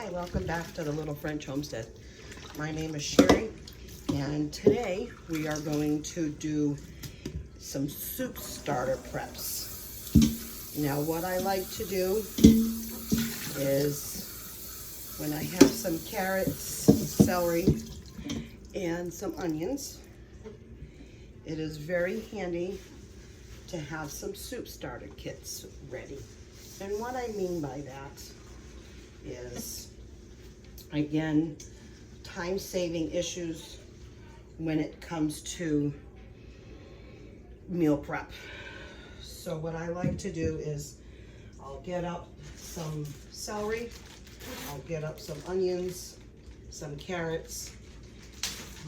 Hi, welcome back to the Little French Homestead. My name is Sherry, and today we are going to do some soup starter preps. Now, what I like to do is when I have some carrots, celery, and some onions, it is very handy to have some soup starter kits ready. And what I mean by that is, again, time-saving issues when it comes to meal prep. So what I like to do is I'll get up some celery, I'll get up some onions, some carrots.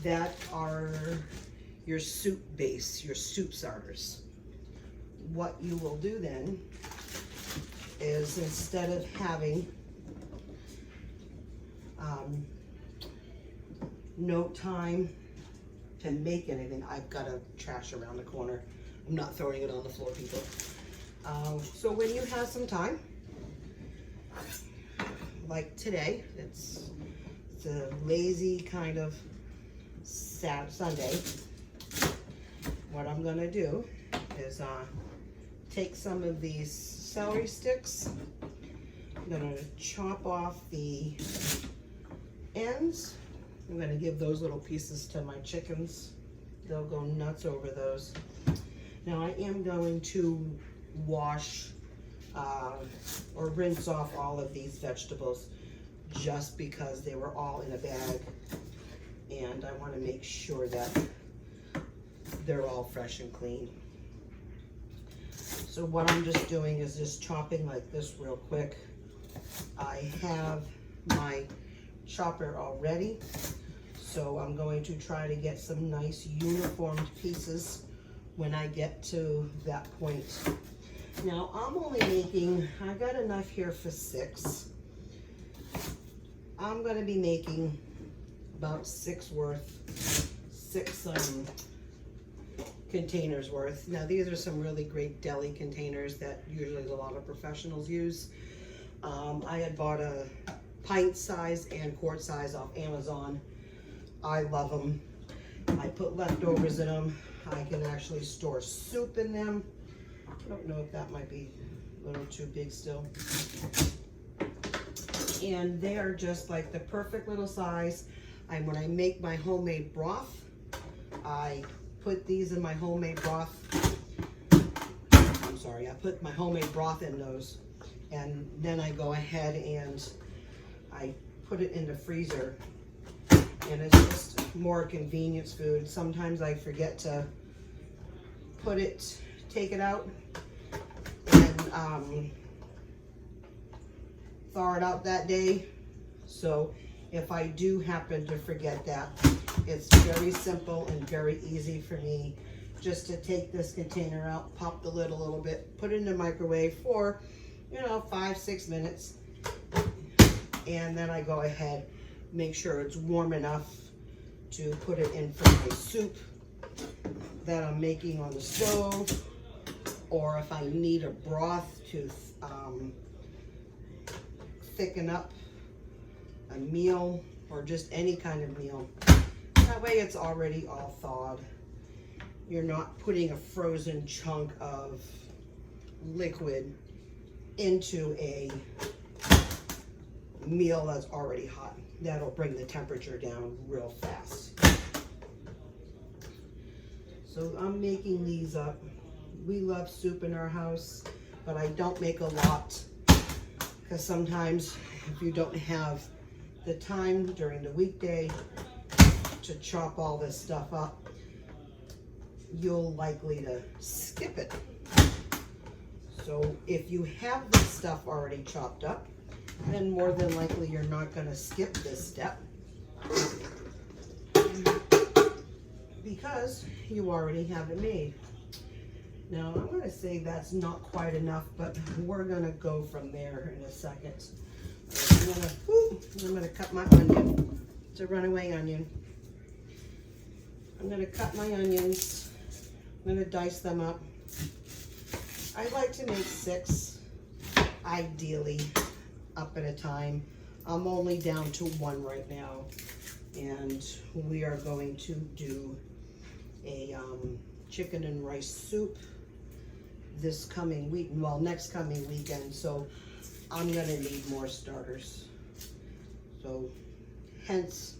That are your soup base, your soup starters. What you will do then is, instead of having no time to make anything, I've got a trash around the corner. I'm not throwing it on the floor, people. So when you have some time, like today, it's a lazy kind of Sunday. What I'm gonna do is take some of these celery sticks. I'm gonna chop off the ends. I'm gonna give those little pieces to my chickens. They'll go nuts over those. Now I am going to wash or rinse off all of these vegetables just because they were all in a bag, and I want to make sure that they're all fresh and clean. So what I'm just doing is just chopping like this real quick. I have my chopper already, so I'm going to try to get some nice uniformed pieces when I get to that point. Now I'm only making, I got enough here for 6. I'm going to be making about 6 containers worth. Now these are some really great deli containers that usually a lot of professionals use. I had bought a pint size and quart size off Amazon. I love them. I put leftovers in them. I can actually store soup in them. I don't know if that might be a little too big still. And they are just like the perfect little size. And when I make my homemade broth, I put these in my homemade broth. I'm sorry, I put my homemade broth in those. And then I go ahead and I put it in the freezer. And it's just more convenience food. Sometimes I forget to take it out and thaw it out that day. So if I do happen to forget that, it's very simple and very easy for me just to take this container out, pop the lid a little bit, put it in the microwave for, 5-6 minutes. And then I go ahead, make sure it's warm enough to put it in for my soup that I'm making on the stove, or if I need a broth to thicken up a meal or just any kind of meal. That way it's already all thawed. You're not putting a frozen chunk of liquid into a meal that's already hot. That'll bring the temperature down real fast. So I'm making these up. We love soup in our house, but I don't make a lot because sometimes if you don't have the time during the weekday to chop all this stuff up, you'll likely to skip it. So if you have this stuff already chopped up, then more than likely you're not going to skip this step because you already have it made. Now I'm going to say that's not quite enough, but we're going to go from there in a second. I'm going to cut my onion. It's a runaway onion. I'm going to cut my onions. I'm going to dice them up. I like to make 6, ideally, up at a time. I'm only down to one right now, and we are going to do a chicken and rice soup this coming week, well, next coming weekend, so I'm gonna need more starters. So hence,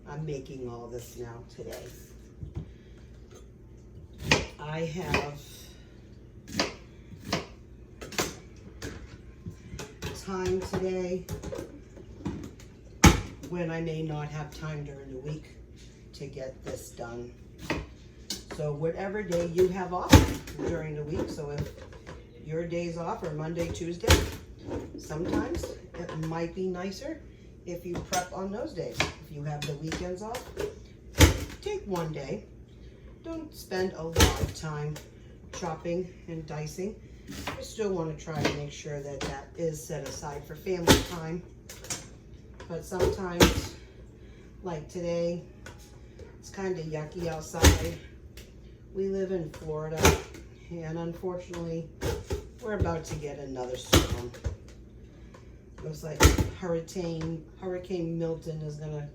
I'm making all this now today. I have time today when I may not have time during the week to get this done. So whatever day you have off during the week, so if your days off are Monday, Tuesday, sometimes it might be nicer if you prep on those days. If you have the weekends off, take one day. Don't spend a lot of time chopping and dicing. I still want to try to make sure that that is set aside for family time. But sometimes, like today, it's kind of yucky outside. We live in Florida, and unfortunately, we're about to get another storm. Looks like Hurricane Milton is gonna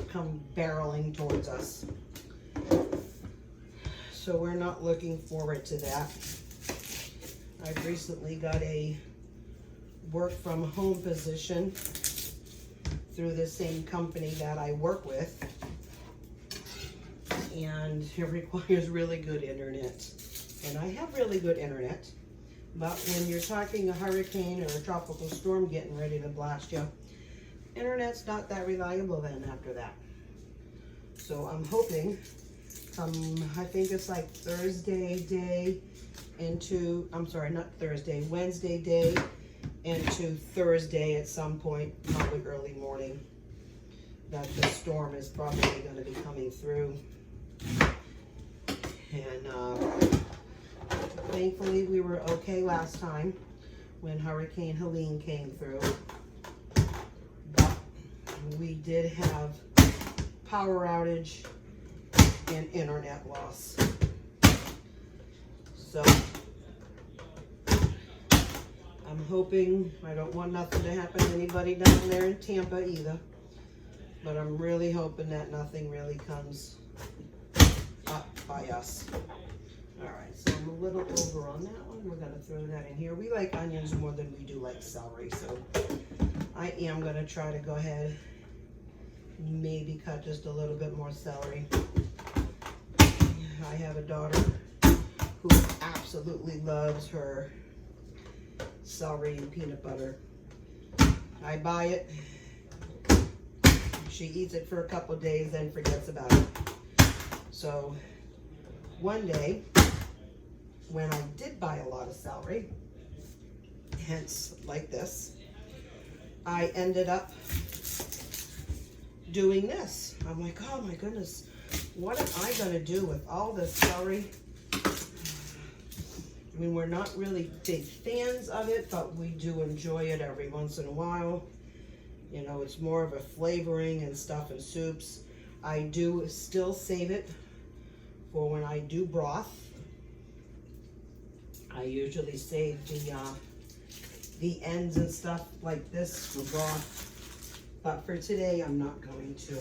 come barreling towards us. So we're not looking forward to that. I've recently got a work from home position through the same company that I work with, and it requires really good internet. And I have really good internet, but when you're talking a hurricane or a tropical storm getting ready to blast you, internet's not that reliable then after that. So I'm hoping I think it's like Thursday day into, I'm sorry, not Thursday, Wednesday day into Thursday at some point, probably early morning, that the storm is probably going to be coming through. And thankfully we were okay last time when Hurricane Helene came through, but we did have power outage and internet loss. So I'm hoping, I don't want nothing to happen to anybody down there in Tampa either, but I'm really hoping that nothing really comes up by us. Alright, so I'm a little over on that one. We're going to throw that in here. We like onions more than we do like celery, so I am going to try to go ahead and maybe cut just a little bit more celery. I have a daughter who absolutely loves her celery and peanut butter. I buy it, she eats it for a couple days, then forgets about it. So one day, when I did buy a lot of celery, hence like this, I ended up doing this. I'm like, oh my goodness, what am I gonna do with all this celery? I mean, we're not really big fans of it, but we do enjoy it every once in a while. You know, it's more of a flavoring and stuff in soups. I do still save it for when I do broth. I usually save the ends and stuff like this for broth, but for today I'm not going to.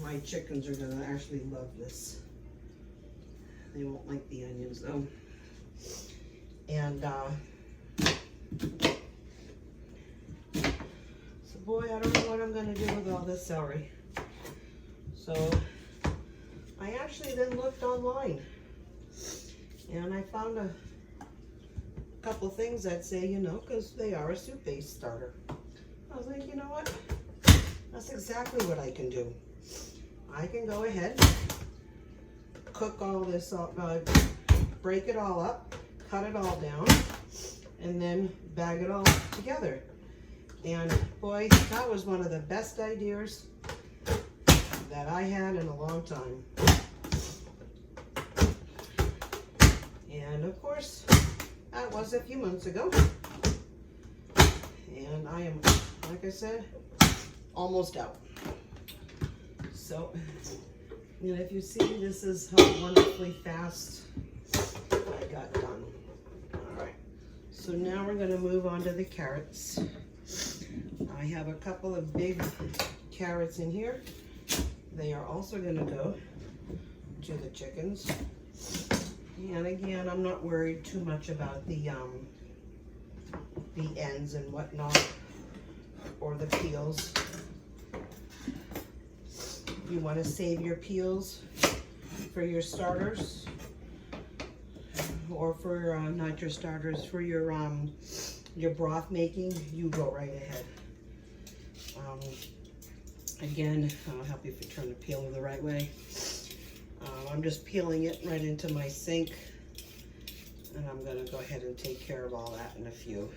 My chickens are gonna actually love this. They won't like the onions though. And so boy, I don't know what I'm gonna do with all this celery. So I actually then looked online, and I found a couple things that say, you know, because they are a soup-based starter. I was like, you know what? That's exactly what I can do. I can go ahead, cook all this up, break it all up, cut it all down, and then bag it all together. And boy, that was one of the best ideas that I had in a long time. And of course, that was a few months ago. And I am, like I said, almost out. So, and if you see, this is how wonderfully fast I got done. All right, so now we're going to move on to the carrots. I have a couple of big carrots in here. They are also going to go to the chickens. And again, I'm not worried too much about the ends and whatnot, or the peels. You want to save your peels for your starters, or for not your starters, for your broth making. You go right ahead. Again, I'll help you if you turn the peeler the right way. I'm just peeling it right into my sink, and I'm going to go ahead and take care of all that in a few.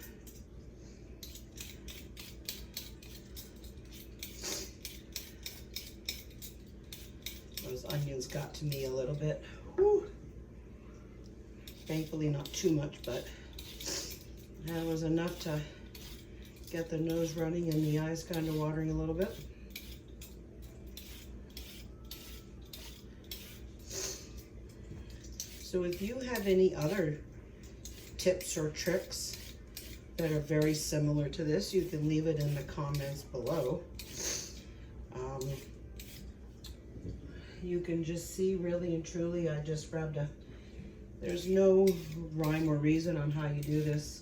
Those onions got to me a little bit. Whew. Thankfully not too much, but that was enough to get the nose running and the eyes kind of watering a little bit. So if you have any other tips or tricks that are very similar to this, you can leave it in the comments below. You can just see really and truly, I just grabbed there's no rhyme or reason on how you do this.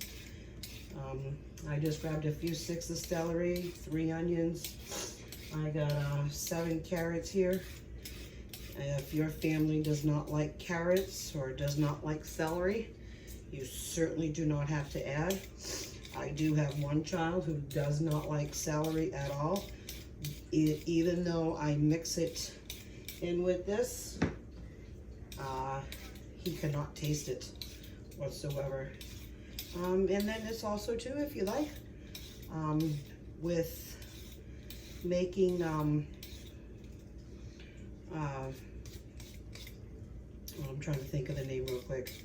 I just grabbed a few sticks of celery, 3 onions. I got 7 carrots here. If your family does not like carrots or does not like celery, you certainly do not have to add. I do have one child who does not like celery at all. Even though I mix it in with this, he cannot taste it whatsoever. And then it's also too, if you like, with making I'm trying to think of the name real quick.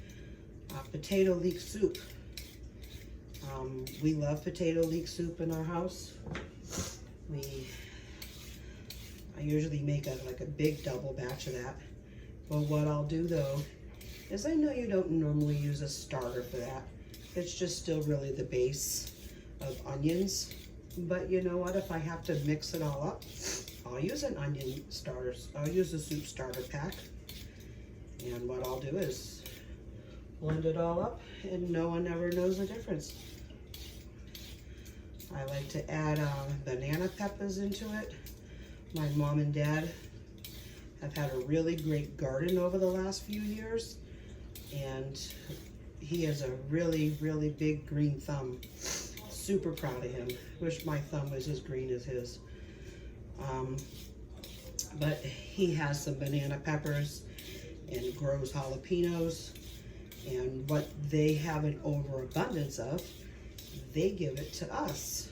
Potato leek soup. We love potato leek soup in our house. I usually make like a big double batch of that. But what I'll do though is, I know you don't normally use a starter for that. It's just still really the base of onions. But you know what? If I have to mix it all up, I'll use an onion starter. I'll use a soup starter pack. And what I'll do is blend it all up, and no one ever knows the difference. I like to add banana peppers into it. My mom and dad have had a really great garden over the last few years, and he has a really, really big green thumb. Super proud of him. Wish my thumb was as green as his. But he has some banana peppers and grows jalapenos, and what they have an overabundance of, they give it to us,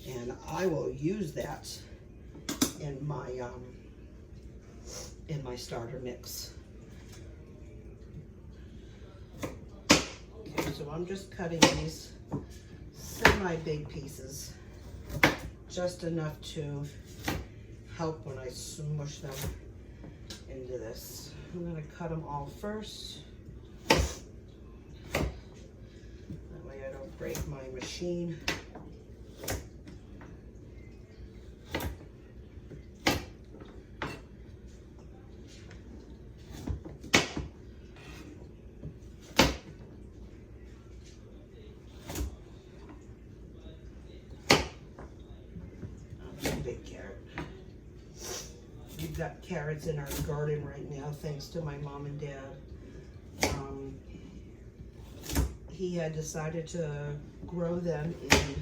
and I will use that in my starter mix. Okay, so I'm just cutting these semi-big pieces, just enough to help when I smush them into this. I'm going to cut them all first. That way I don't break my machine. Big carrot. We've got carrots in our garden right now, thanks to my mom and dad. He had decided to grow them in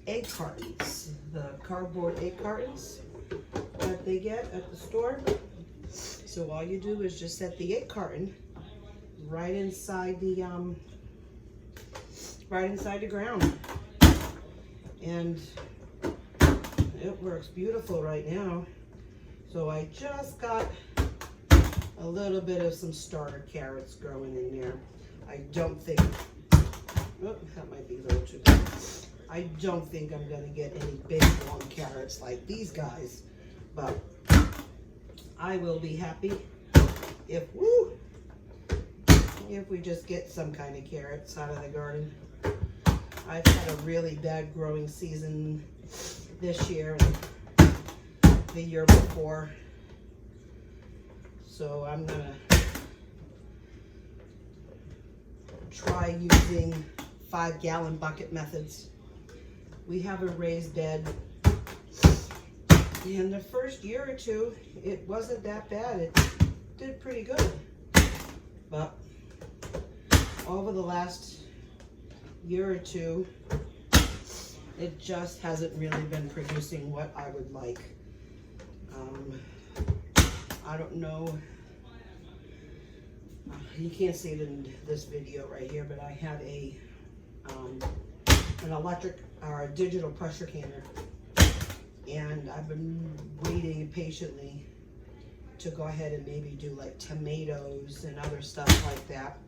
egg cartons, the cardboard egg cartons that they get at the store. So all you do is just set the egg carton right inside the ground, and it works beautiful right now. So I just got a little bit of some starter carrots growing in there. I don't think, oh, that might be a little too big. I don't think I'm gonna get any big long carrots like these guys, but I will be happy if we just get some kind of carrots out of the garden. I've had a really bad growing season this year and the year before. So I'm gonna try using 5-gallon bucket methods. We have a raised bed. In the first year or two, it wasn't that bad. It did pretty good. But over the last year or two, it just hasn't really been producing what I would like. I don't know. You can't see it in this video right here, but I have an electric or a digital pressure canner, and I've been waiting patiently to go ahead and maybe do like tomatoes and other stuff like that.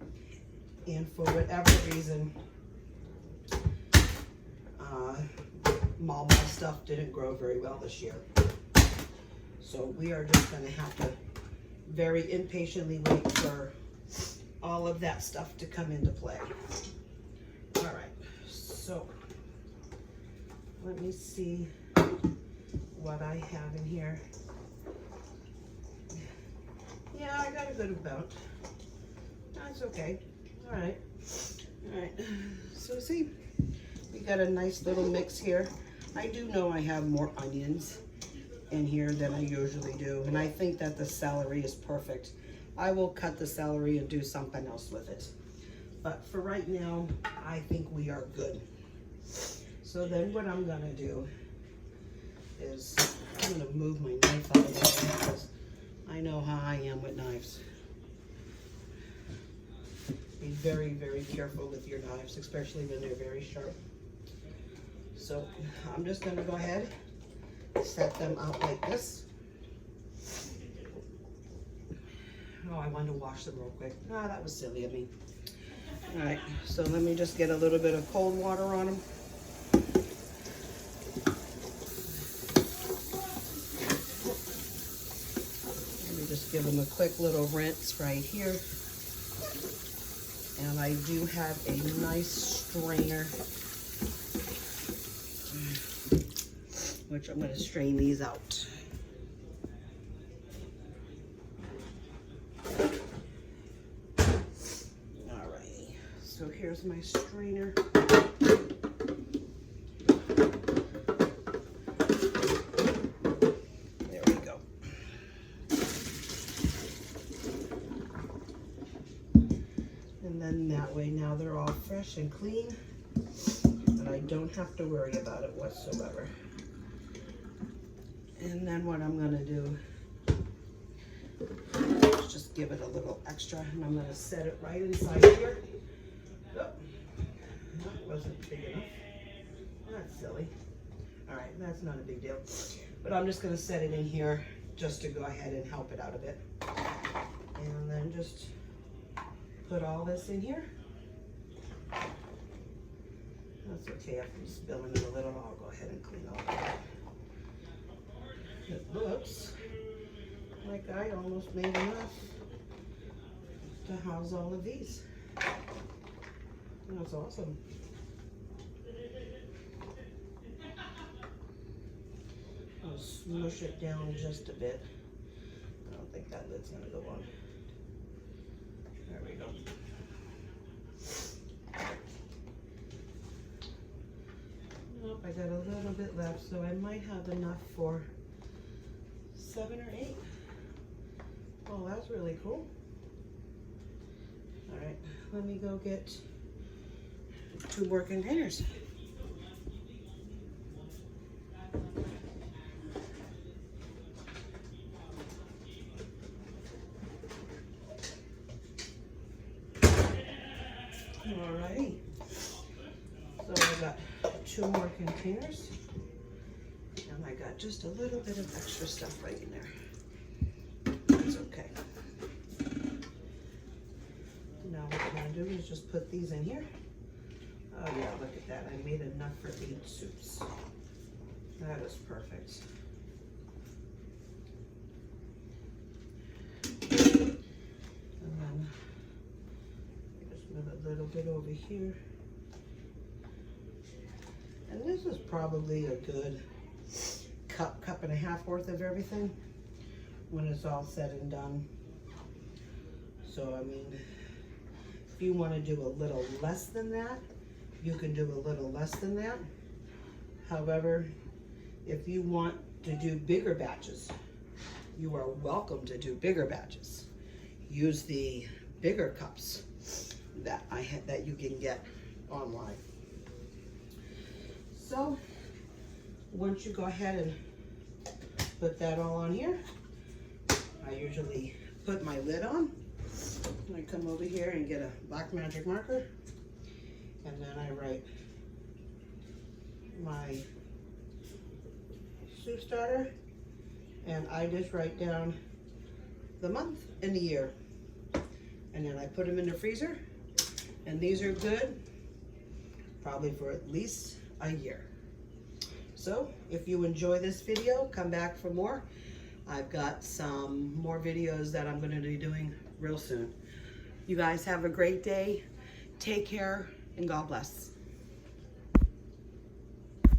And for whatever reason, my stuff didn't grow very well this year. So we are just gonna have to very impatiently wait for all of that stuff to come into play. All right, so let me see what I have in here. Yeah, I got a good amount. That's okay. All right. So see, we got a nice little mix here. I do know I have more onions in here than I usually do, and I think that the celery is perfect. I will cut the celery and do something else with it. But for right now, I think we are good. So then what I'm gonna do is I'm gonna move my knife out of the way because I know how I am with knives. Be very, very careful with your knives, especially when they're very sharp. So I'm just gonna go ahead, set them out like this. Oh, I wanted to wash them real quick. Ah, that was silly of me. All right, so let me just get a little bit of cold water on them. Let me just give them a quick little rinse right here. And I do have a nice strainer, which I'm going to strain these out. Alrighty, so here's my strainer. There we go. And then that way now they're all fresh and clean, and I don't have to worry about it whatsoever. And then what I'm gonna do is just give it a little extra, and I'm gonna set it right inside here. Oh, that wasn't big enough. That's silly. All right, that's not a big deal. But I'm just gonna set it in here just to go ahead and help it out a bit. And then just put all this in here. That's okay if I'm spilling it a little. I'll go ahead and clean all that. It looks like I almost made enough to house all of these. That's awesome. I'll smush it down just a bit. I don't think that lid's gonna go on. There we go. Nope, I got a little bit left, so I might have enough for 7 or 8. Oh, that's really cool. All right, let me go get 2 more containers. Alrighty, so I got 2 more containers, and I got just a little bit of extra stuff right in there. That's okay. Now what I'm gonna do is just put these in here. Oh yeah, look at that. I made enough for 8 soups. That is perfect. And then just move a little bit over here. This is probably a good cup and a half worth of everything when it's all said and done. So, I mean, if you want to do a little less than that, you can do a little less than that. However, if you want to do bigger batches, you are welcome to do bigger batches. Use the bigger cups that you can get online. So once you go ahead and put that all on here, I usually put my lid on. And I come over here and get a black magic marker, and then I write my soup starter, and I just write down the month and the year, and then I put them in the freezer, and these are good probably for at least a year. So if you enjoy this video, come back for more. I've got some more videos that I'm going to be doing real soon. You guys have a great day. Take care, and God bless.